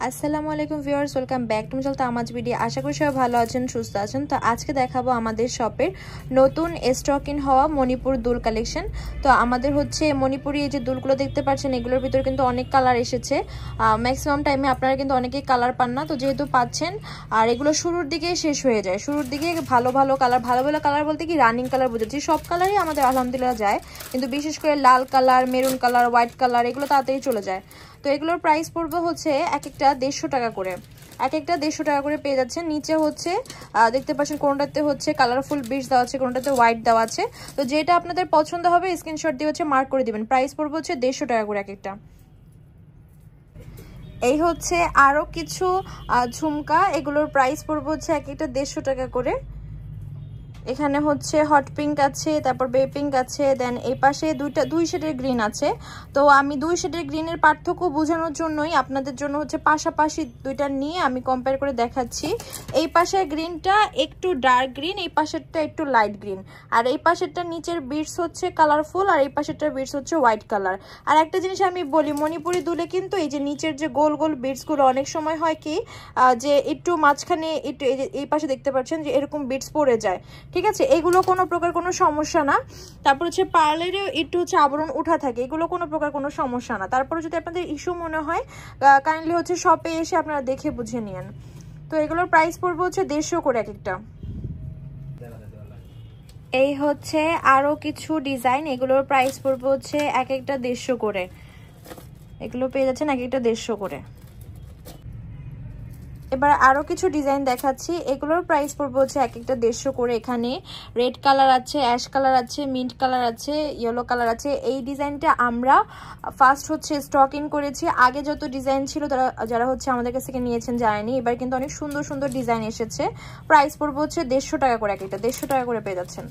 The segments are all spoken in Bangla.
আসসালামু আলাইকুম viewers, welcome back to my তামাজ ভিডিও। আশা করি সবাই ভালো আছেন, সুস্থ আছেন। তো আজকে দেখাবো আমাদের শপের নতুন স্টক ইন হওয়া মণিপুর দুল কালেকশন। তো আমাদের হচ্ছে মণিপুরি এই যে দুলগুলো দেখতে পাচ্ছেন, এগুলোর ভিতরে কিন্তু অনেক কালার এসেছে। ম্যাক্সিমাম টাইমে আপনারা কিন্তু অনেকেই কালার পান না, তো যেহেতু পাচ্ছেন আর এগুলো শুরুর দিকে শেষ হয়ে যায়। শুরুর দিকে ভালো ভালো কালার বলতে কি রানিং কালার বুঝেছি, সব কালারই আমাদের আলহামদুলিল্লাহ যায়, কিন্তু বিশেষ করে লাল colour, maroon colour, white colour এগুলো তাড়াতাড়ি চলে যায়। তো এগুলোর প্রাইস পড়বে হচ্ছে এক একটা 150 টাকা করে, পেয়ে যাচ্ছেন। নিচে হচ্ছে দেখতে পাচ্ছেন কোনটাতে হচ্ছে কালারফুল বিটস দেওয়া আছে, কোনটাতে হোয়াইট দেওয়া আছে। তো যেটা আপনাদের পছন্দ হবে স্ক্রিনশট দিয়ে হচ্ছে মার্ক করে দিবেন। প্রাইস পড়বে হচ্ছে 150 টাকা করে এক একটা। এই হচ্ছে আরো কিছু ঝুমকা, এগুলোর প্রাইস পড়বে হচ্ছে এক একটা 150 টাকা করে। এখানে হচ্ছে হট পিঙ্ক আছে, তারপর বে পিঙ্ক আছে, দেন এই পাশে দুই শেডের গ্রিন আছে। তো আমি দুই শেডের গ্রিনের পার্থক্য বোঝানোর জন্যই আপনাদের জন্য হচ্ছে পাশাপাশি দুইটা নিয়ে আমি কম্পেয়ার করে দেখাচ্ছি। এই পাশের গ্রিনটা একটু ডার্ক গ্রিন, এই পাশেরটা একটু লাইট গ্রিন, আর এই পাশেরটা নিচের বিটস হচ্ছে কালারফুল, আর এই পাশেরটা বিটস হচ্ছে হোয়াইট কালার। আর একটা জিনিস আমি বলি, মণিপুরি দুলে কিন্তু এই যে নিচের যে গোল গোল বিটসগুলো অনেক সময় হয় কি যে একটু মাঝখানে একটু এই পাশে দেখতে পাচ্ছেন যে এরকম বিটস পড়ে যায়, ঠিক আছে? এগুলো কোনো প্রকার কোনো সমস্যা না। তারপর হচ্ছে পার্লেরও একটু হচ্ছে আবরণ উঠা থাকে, এগুলো কোনো প্রকার কোনো সমস্যা না। তারপরে যদি আপনাদের ইস্যু মনে হয় কাইন্ডলি হচ্ছে শপে এসে আপনারা দেখে বুঝে নিন। তো এগুলোর প্রাইস পড়বে হচ্ছে 150 করে এক একটা। এই হচ্ছে আরো কিছু ডিজাইন, এগুলোর প্রাইস পড়বে হচ্ছে এক একটা 150 করে। এগুলো পেয়ে যাচ্ছেন এক একটা 150 করে। এবার আরো কিছু ডিজাইন দেখাচ্ছি, এগুলোর প্রাইস পড়বে হচ্ছে এক একটা 150 করে। এখানে রেড কালার আছে, অ্যাশ কালার আছে, মিন্ট কালার আছে, ইয়েলো কালার আছে। এই ডিজাইনটা আমরা ফার্স্ট হচ্ছে স্টক ইন করেছি। আগে যত ডিজাইন ছিল যারা হচ্ছে আমাদের কাছ থেকে নিয়েছেন জানেনি, এবার কিন্তু অনেক সুন্দর সুন্দর ডিজাইন এসেছে। প্রাইস পড়বে হচ্ছে 150 টাকা করে এক একটা, 150 টাকা করে পেয়ে যাচ্ছেন।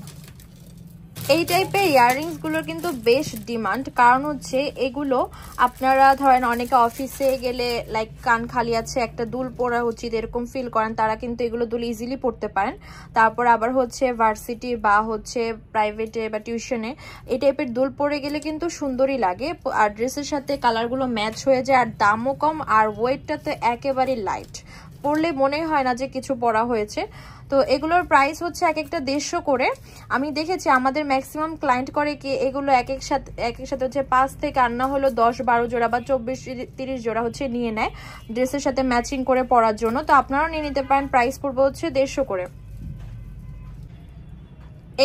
এই টাইপের ইয়াররিংস গুলোর কিন্তু বেশ ডিমান্ড, কারণ হচ্ছে এগুলো আপনারা ধরেন অনেকে অফিসে গেলে লাইক কান খালি আছে, একটা দুল পরা উচিত এরকম ফিল করেন, তারা কিন্তু এগুলো দুল ইজিলি পড়তে পারেন। তারপর আবার হচ্ছে ভার্সিটি বা হচ্ছে প্রাইভেটে বা টিউশনে এই টাইপের দুল পরে গেলে কিন্তু সুন্দরই লাগে, আর ড্রেসের সাথে কালারগুলো ম্যাচ হয়ে যায়, আর দামও কম, আর ওয়েটটা তো একেবারেই লাইট, পরলে মনে হয় না যে কিছু পরা হয়েছে। তো এগুলোর প্রাইস হচ্ছে এক একটা 150 করে। আমি দেখেছি আমাদের ম্যাক্সিমাম ক্লায়েন্ট করে কি এগুলো এক এক সাথে হচ্ছে 5 থেকে আর না হলো 10-12 জোড়া বা 24-30 জোড়া হচ্ছে নিয়ে নেয় ড্রেসের সাথে ম্যাচিং করে পরার জন্য। তো আপনারাও নিয়ে নিতে পারেন, প্রাইস পড়বে হচ্ছে 150 করে।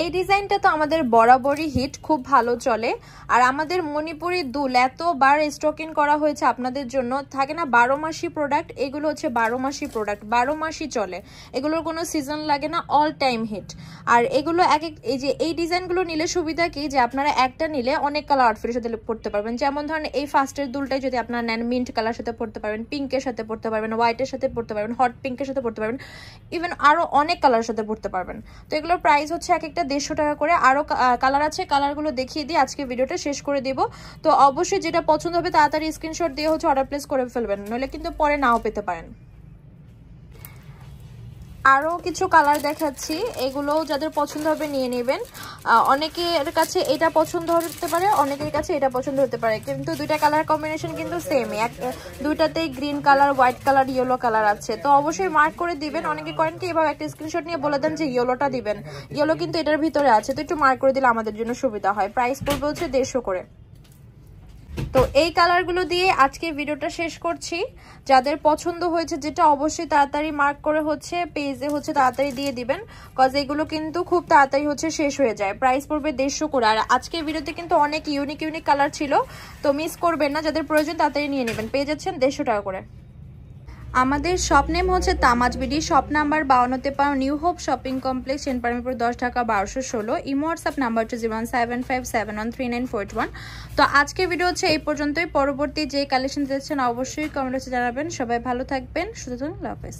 এই ডিজাইনটা তো আমাদের বরাবরই হিট, খুব ভালো চলে। আর আমাদের মণিপুরি দুল এতবার স্টক ইন করা হয়েছে আপনাদের জন্য, থাকে না 12 মাসি প্রোডাক্ট, এগুলো হচ্ছে 12 মাসি প্রোডাক্ট, 12 মাসই চলে, এগুলোর কোনো সিজন লাগে না, অল টাইম হিট। আর এগুলো এই যে এই ডিজাইনগুলো নিলে সুবিধা কি যে আপনারা একটা নিলে অনেক কালার আউটফিটের সাথে পরতে পারবেন। যেমন ধরেন এই ফার্স্টের দুলটাই যদি আপনারা নেন, মিন্ট কালার সাথে পরতে পারবেন, পিঙ্কের সাথে পরতে পারবেন, হোয়াইটের সাথে পরতে পারবেন, হট পিঙ্কের সাথে পরতে পারবেন, ইভেন আরো অনেক কালারের সাথে পরতে পারবেন। তো এগুলোর প্রাইস হচ্ছে এক একটা 150 টাকা করে। আরো কালার আছে, কালারগুলো দেখিয়ে দিয়ে আজকে ভিডিওটা শেষ করে দিব। তো অবশ্যই যেটা পছন্দ হবে তাড়াতাড়ি স্ক্রিনশট দিয়ে হচ্ছে অর্ডার প্লেস করে ফেলবেন, নইলে কিন্তু পরে নাও পেতে পারেন। আরো কিছু কালার দেখাচ্ছি, এগুলো যাদের পছন্দ হবে নিয়ে নেবেন। অনেকের কাছে এটা পছন্দ হতে পারে, অনেকের কাছে এটা পছন্দ হতে পারে, কিন্তু দুইটা কালার কম্বিনেশন কিন্তু সেমই, দুইটাতেই green colour, white colour, yellow colour আছে। তো অবশ্যই মার্ক করে দিবেন। অনেকে করেন কি এভাবে একটা স্ক্রিনশট নিয়ে বলে দেন যে ইয়েলোটা দিবেন, ইয়েলো কিন্তু এটার ভিতরে আছে, তো একটু মার্ক করে দিলে আমাদের জন্য সুবিধা হয়। প্রাইস পড়বে হচ্ছে 150 করে। তো এই কালারগুলো দিয়ে আজকে ভিডিওটা শেষ করছি। যাদের পছন্দ হয়েছে যেটা অবশ্যই তাড়াতাড়ি মার্ক করে হচ্ছে পেজে হচ্ছে তাড়াতাড়ি দিয়ে দিবেন, কজ এগুলো কিন্তু খুব তাড়াতাড়ি হচ্ছে শেষ হয়ে যায়। প্রাইস পড়বে 150 করে। আর আজকের ভিডিওতে কিন্তু অনেক ইউনিক কালার ছিল, তো মিস করবেন না, যাদের প্রয়োজন তাড়াতাড়ি নিয়ে নেবেন। পেয়ে যাচ্ছেন 150 টাকা করে। আমাদের শপ নেম হচ্ছে তামাজ বিডি, শপ নাম্বার 52তে পাও, নিউ হোপ শপিং কমপ্লেক্স, সেনপারমিরপুর 10 ঢাকা 1216। ইমো হোয়াটসঅ্যাপ নাম্বার হচ্ছে 01757139481। তো আজকের ভিডিও হচ্ছে এই পর্যন্তই। পরবর্তী যে কালেকশন দিচ্ছেন অবশ্যই কমেন্ট বক্সে জানাবেন। সবাই ভালো থাকবেন, সুস্থ থাকবেন, আল্লাহ হাফেজ।